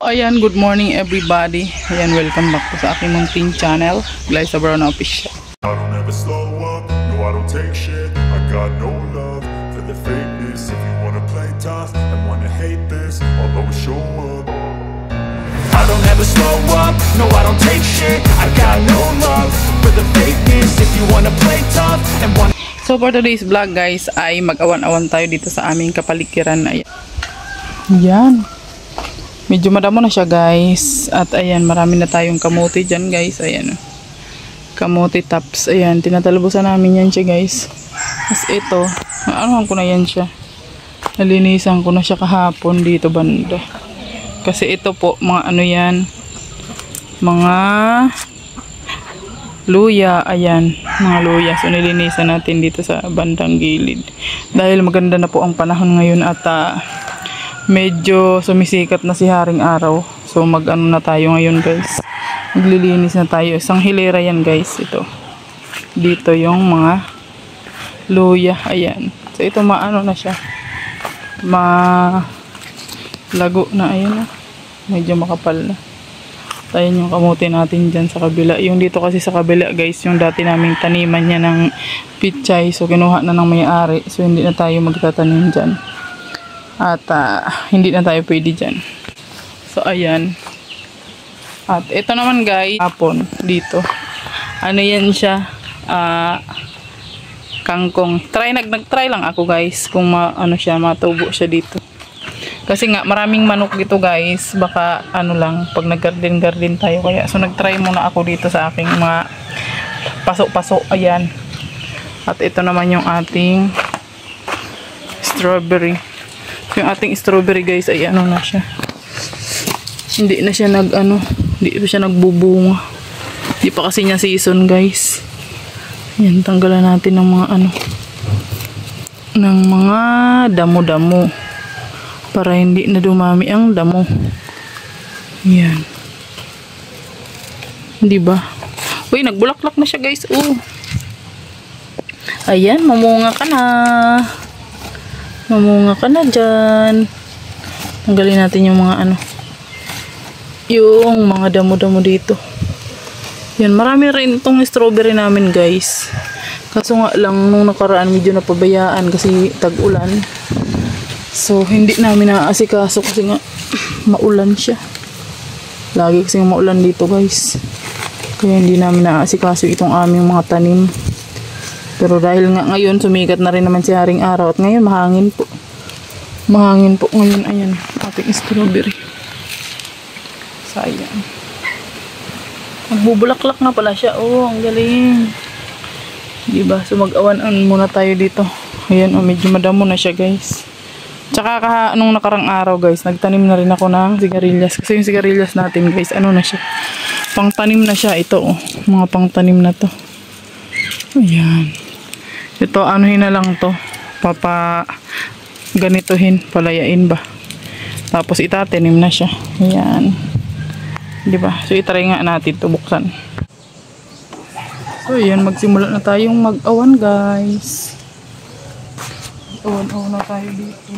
Ayan, good morning everybody. Ayan, welcome back po sa aking munting channel, Glyza Brown Official. I don't ever slow up, no I don't take shit. I got no love for the fakeness. If you wanna play tough and wanna hate this, I'll always show up. I don't ever slow up, no I don't take shit. I got no love for the fakeness. If you wanna play tough and wanna... So for today's vlog guys, ay mag-awan-awan tayo dito sa aming kapaligiran. Ayan. Medyo madamo na siya guys. At ayan, marami na tayong kamote dyan guys. Ayan. Kamote tops. Ayan, tinatalbusan namin yan siya guys. As ito, anuhan ko na yan siya. Nalinisan ko na siya kahapon dito banda. Kasi ito po, mga ano yan. Mga luya. Ayan, mga luya. So nilinisan natin dito sa bandang gilid. Dahil maganda na po ang panahon ngayon at medyo sumisikat na si haring araw. So mag-ano na tayo ngayon guys. Maglilinis na tayo. Isang hilera yan guys. Ito. Dito yung mga luya. Ayan. So ito maano na siya. Lago na. Ayan. Medyo makapal na. Ayan yung kamote natin dyan sa kabila. Yung dito kasi sa kabila guys. Yung dati naming taniman niya ng pichay. So kinuha na ng may-ari. So hindi na tayo magtatanim dyan. At hindi na tayo pwede dyan. So ayan. At ito naman guys, hapon dito. Ano yan siya? Kangkong. Nag-try lang ako guys kung ano siya, matubo siya dito. Kasi nga maraming manok dito guys. Baka ano lang pag nag-garden tayo kaya. So nag-try muna ako dito sa aking mga pasok-pasok. Ayan. At ito naman yung ating strawberry. Yung ating strawberry guys ay ano na siya. Hindi na siya hindi pa siya nagbubunga. Hindi pa kasi niya season guys. Yan, tanggalan natin ng mga ng mga damo-damo para hindi na dumami ang damo. Yan. Hindi ba? Uy, nagbulaklak na siya guys. Oh. Ayan, mamunga ka na. Mamunga ka na dyan. Tanggalin natin yung mga yung mga damo-damo dito. Yan, marami rin itong strawberry namin guys. Kaso nga lang nung nakaraan medyo napabayaan kasi tag-ulan. So hindi namin naaasikaso kasi nga maulan siya. Lagi kasi maulan dito guys. Kaya hindi namin naaasikaso itong aming mga tanim. Pero dahil nga ngayon sumikat na rin naman si haring araw at ngayon mahangin po. Mahangin po ngayon. Ayan, ating strawberry. Sayang. Magbubulaklak na pala siya. Oh, ang galing. Diba? So mag-awan-an muna tayo dito. Ayan, medyo madamo na siya guys. Tsaka nung nakarang araw guys, nagtanim na rin ako ng sigarilyas. Kasi yung sigarilyas natin guys, ano na siya. Pangtanim na siya. Ito oh, mga pangtanim na to. Ayan. Ito, anuhin na lang to. Ganituhin, palayain ba. Tapos itatanim na siya. Ayan. Diba? So itry nga natin ito buksan. So ayan, magsimula na tayong mag-awan guys. Awan-awan na tayo dito.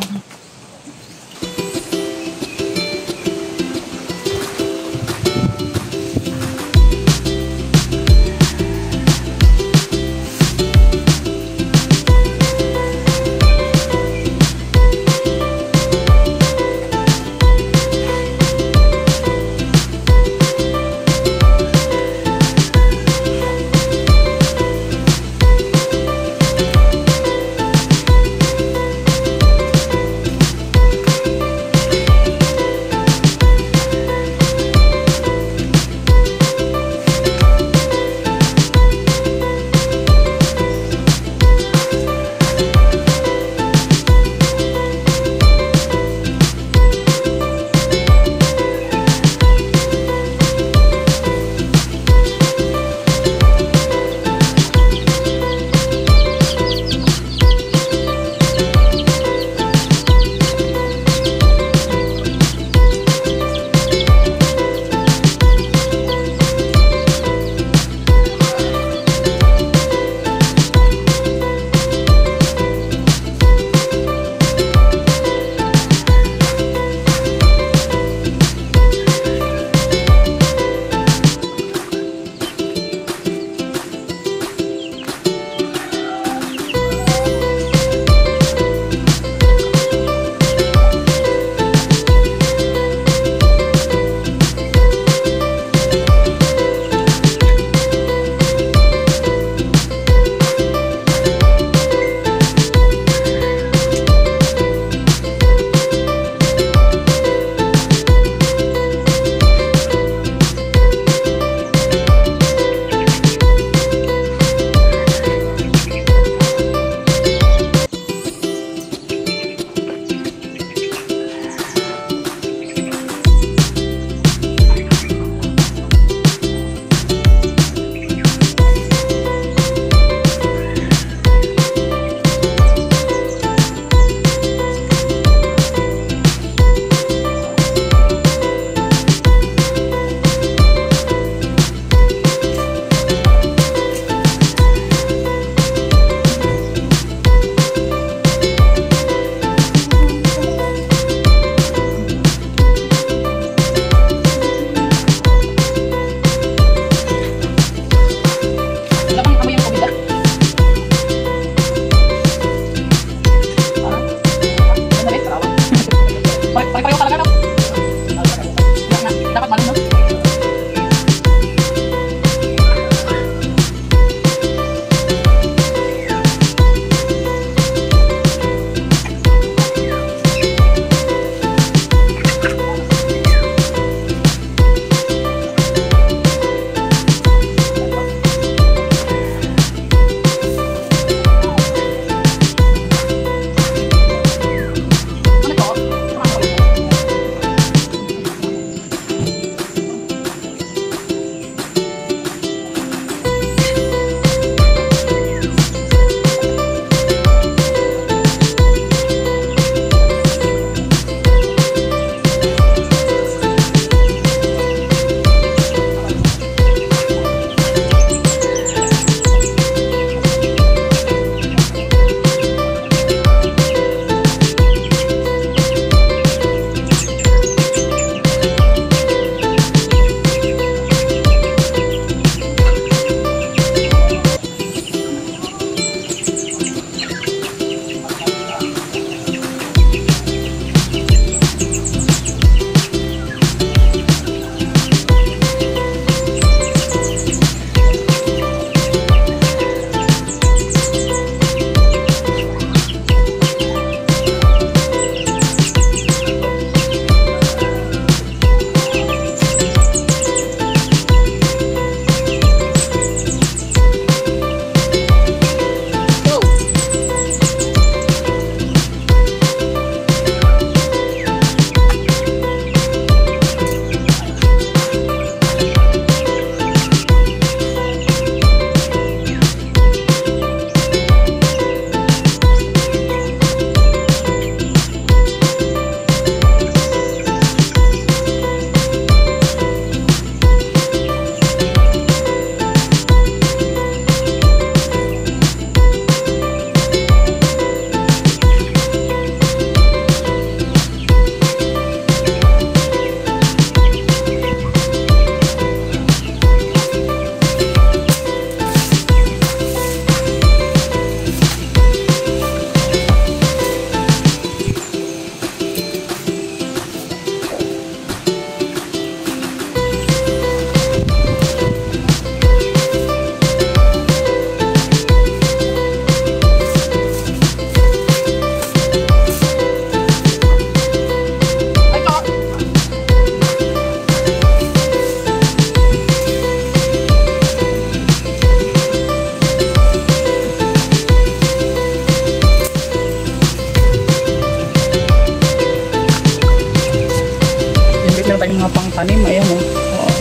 Meron tayong mga pangtanim. Ayan o. Oo.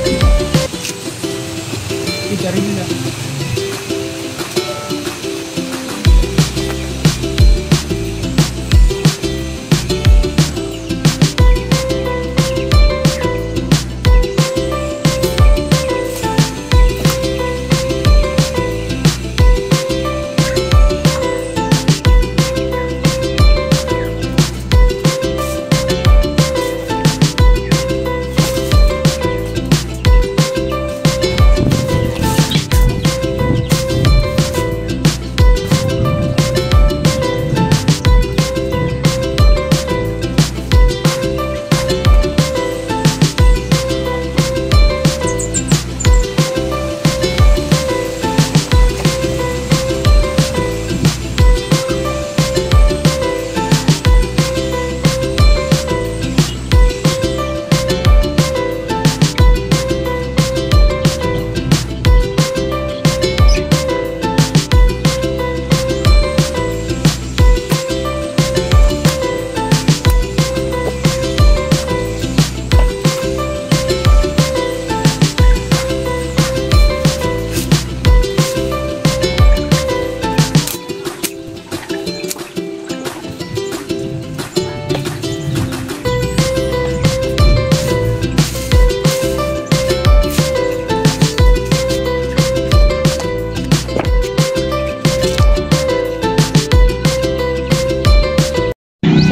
Ika rin nila.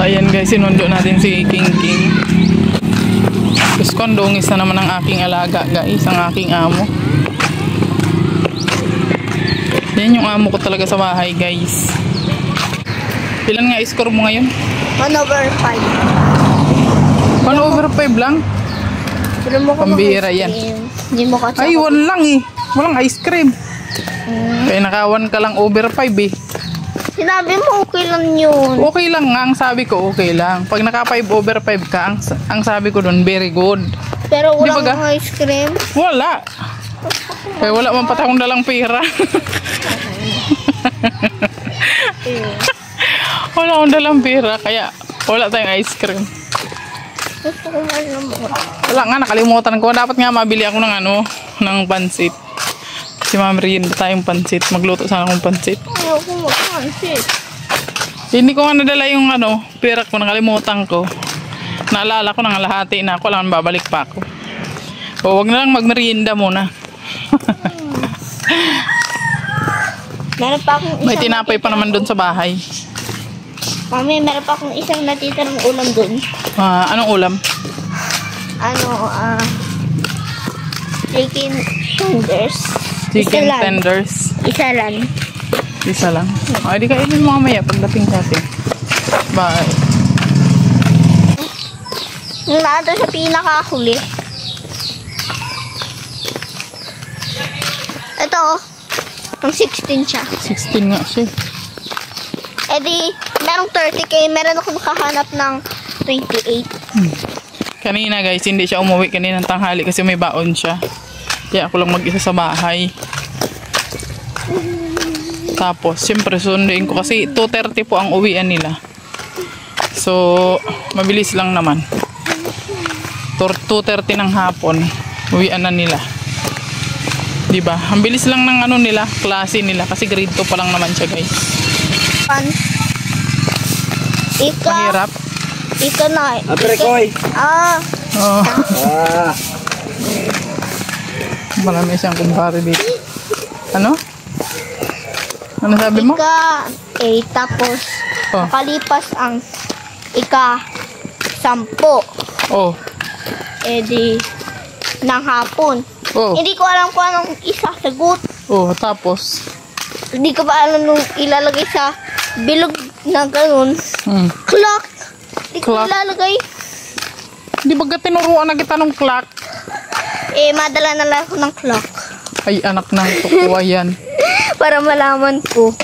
Ayan guys, sinundo natin si King King. Tapos kondongis na naman ang aking alaga guys, ang aking amo. Yan yung amo ko talaga sa bahay guys. Ilan nga score mo ngayon? 1/5. 1/5 lang? Pambihira yan. Hindi mo kasi ay, 1 lang eh. Walang ice cream. Kaya naka-1 ka lang over 5 eh. Sinabi mo okay lang yun. Okay lang nga, ang sabi ko okay lang. Pag naka 5/5 ka, ang sabi ko dun, very good. Pero Di ba walang ice cream. Wala. Kaya wala man pati akong dalang pera. Wala akong dalang pera, kaya wala tayong ice cream. Gusto ko man naman. Wala nga, nakalimutan ko. Dapat nga mabili ako ng ng pansit. Si Ma'am Rian, tayong pansit. Magluto sana akong pansit. Ayoko mag-pansit. Hindi ko nga nadala yung pera ko, nakalimutan ko. Naalala ko nang lahati na ako, lang babalik pa ako. O, wag na lang magmerienda muna. Meron pa akong isang May tinapay pa naman doon sa bahay. Mami, meron pa akong isang natitirang ulam dun. Anong ulam? Chicken tenders. Chicken Isa lang. tenders. Isa lang. Isa lang. Ay, di kainin mo mamaya pagdating sa atin. Bye. Yung naato sa pinakahuli. Ito, ang 16 siya. 16 nga siya. E di, merong 30k, meron akong nakahanap ng 28. Kanina guys, hindi siya umuwi kaninang tanghali kasi may baon siya. Kaya ako lang mag-isa sa bahay. Tapos, siyempre sunduin ko kasi 2:30 po ang uwian nila. So, mabilis lang naman. 2:30 ng hapon, uwian na nila. Diba? Ang bilis lang ng nila, klase nila. Kasi grade 2 pa lang naman siya guys. Mahirap. Ika na. Aprekoy. Oh. Marami siyang kumpare dito. Ano? Ano sabi mo? Ika, tapos nakalipas ang ika-10. Oh. E di, ng hapon. Oh. Hindi ko alam kung anong isasagot. Oh, tapos. Hindi ko pa alam nung ilalagay sa bilog na ganun. Clock. Hindi ko Clock. ilalagay. Di ba tinuruan na kita ng clock? Madala na lang ako ng clock. Ay, anak ng tukuha yan. Para malaman ko.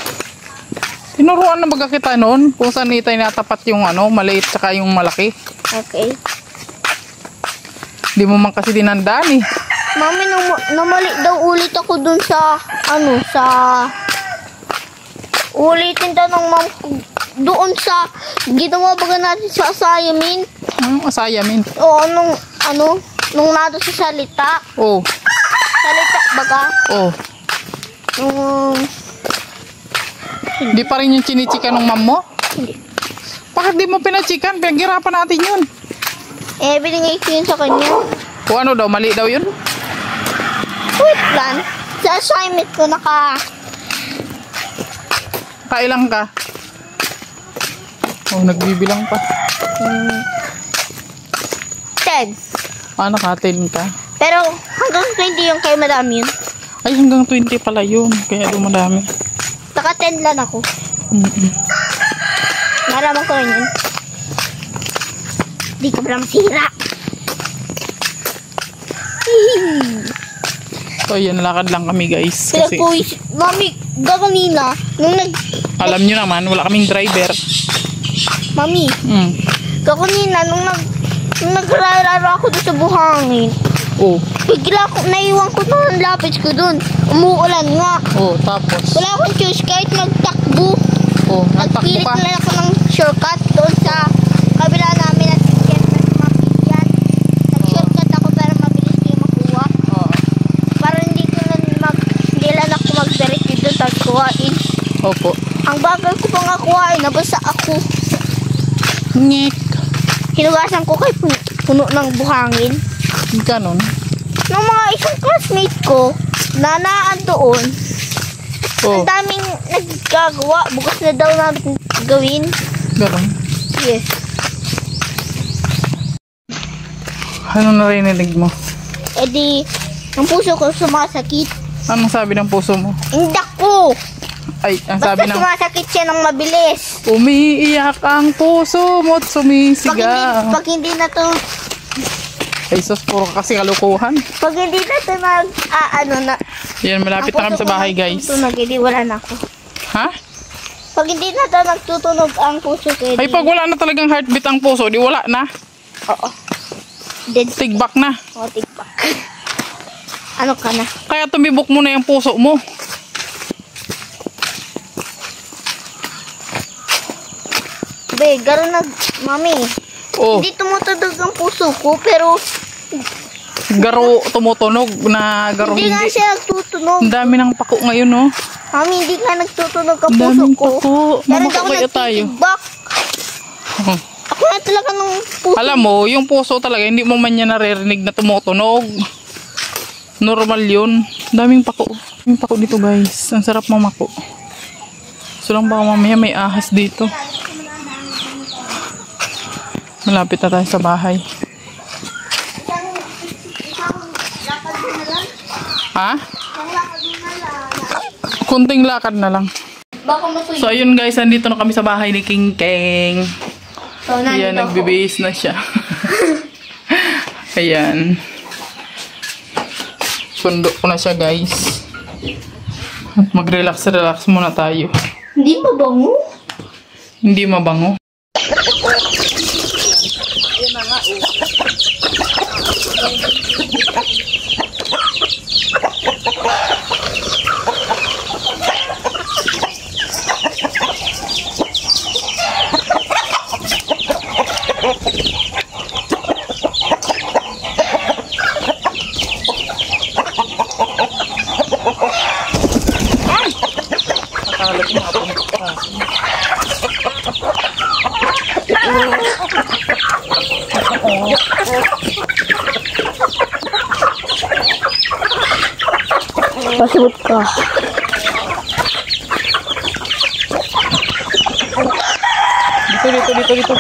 Tinuruan na baga kita noon kung saan itay natapat yung maliit tsaka yung malaki. Okay. Di mo man kasi dinandaan eh. Mami, namali daw ulit ako dun sa, ulitin daw ng mom ko doon sa, ginawa baga natin sa assignment. Assignment? Oo, nung nung nado sa salita. Oh. Salita baga. Oh. Nung, Di pa rin yung chinichika ng mom mo? hindi. Bakit di mo pinachikan? Pinaghirapan natin yun. Binigay ko yun sa kanya. O ano daw, mali daw yun? Wait lang. Sa assignment ko Kailang ka? Oh, nagbibilang pa. 10. Naka-10 ka. Pero hanggang 20 yung kay madam yun. Ay, hanggang 20 pala yun. Kaya dumadami. Taka 10 lang ako. Malaman ko rin yun. Di ka pala masira. So, yan, lakad lang kami guys. Kaya Kasi, po, mami, gaganina, alam nyo naman, wala kaming driver. mami, Mm. gaganina, nung nagrararo ako doon sa buhangin, Oh. bigla ko, naiwan ko ng lapis ko doon. Umuulan nga. Oh, tapos. Wala akong choice kahit magtakbo. Oh, natakbo Nagpilit ka. na ako ng shortcut doon sa kabila namin at siyempre mapigyan. Nag-shortcut ako para mabilis ko yung makuha. Oh. Para hindi lang ako mag-direct doon tapos kuhain. Opo. Ang bagal ko pang kuhain, nabasa ako. Ngek. Hinugasan ko kay puno ng buhangin. Ganon. Nung mga isang classmate ko, nanaan doon, Oh, ang daming naggagawa. Bukas na daw namin gawin. ganon. Yes. Ano narinig mo? E di, ang puso ko sumasakit. Anong sabi ng puso mo? Indak ko! Ay, ang Basta sabi ng... sumasakit siya ng mabilis. Umiiyak ang puso mo't sumisigaw. Pag hindi na to, Ay, sus, puro kasi kalukuhan. pag hindi na to Yan, malapit na kami sa bahay, guys. Tutunog, edi wala na ako. Ha? Pag hindi na to nagtutunog ang puso ko, edi Ay, pag wala na talagang heartbeat ang puso, di wala na. oo. Dead. Tigbak na. O, tigpak. Ano ka na? Kaya tumibok mo na yung puso mo. Be, garo na, mami. Oh, Hindi tumutunog ang puso ko, pero garo tumutunog na garo hindi nga hindi. siya nagtutunog. Ang dami ng pako ngayon, no? Mami, hindi nga nagtutunog ang Ang puso daming ko. pako. Pero hindi Mamako ako kaya tayo. nagtitigbak. Ako na talaga ng puso. Alam mo, yung puso talaga, hindi mo man yan naririnig na tumutunog. Normal yun. Daming pako. Daming pako dito, guys. Ang sarap mamako. So lang baka mamaya may ahas dito. Malapit na tayo sa bahay. Ha? Kunting lakad na lang. Baka matuyo. So ayun guys, andito na kami sa bahay ni King Keng. So, Ayan, nandito ako. nagbibihis na siya. Ayan. Sundo ko na siya guys. At mag-relax muna tayo. Hindi mabango? Hindi mabango. Nakahalat mo ako ng kaso. Pasibot ka. Dito.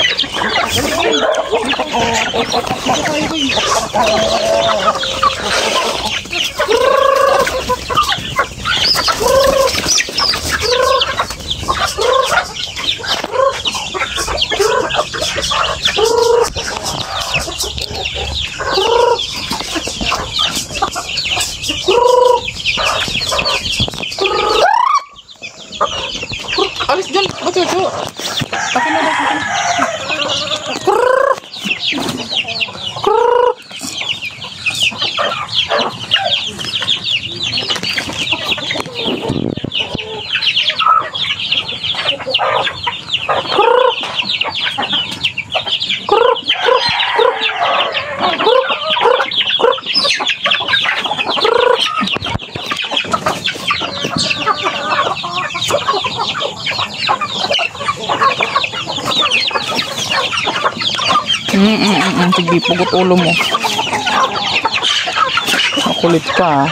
Alis dyan. Ba't yun? Akin na. Sige, pugot ulo mo. Makulit ka.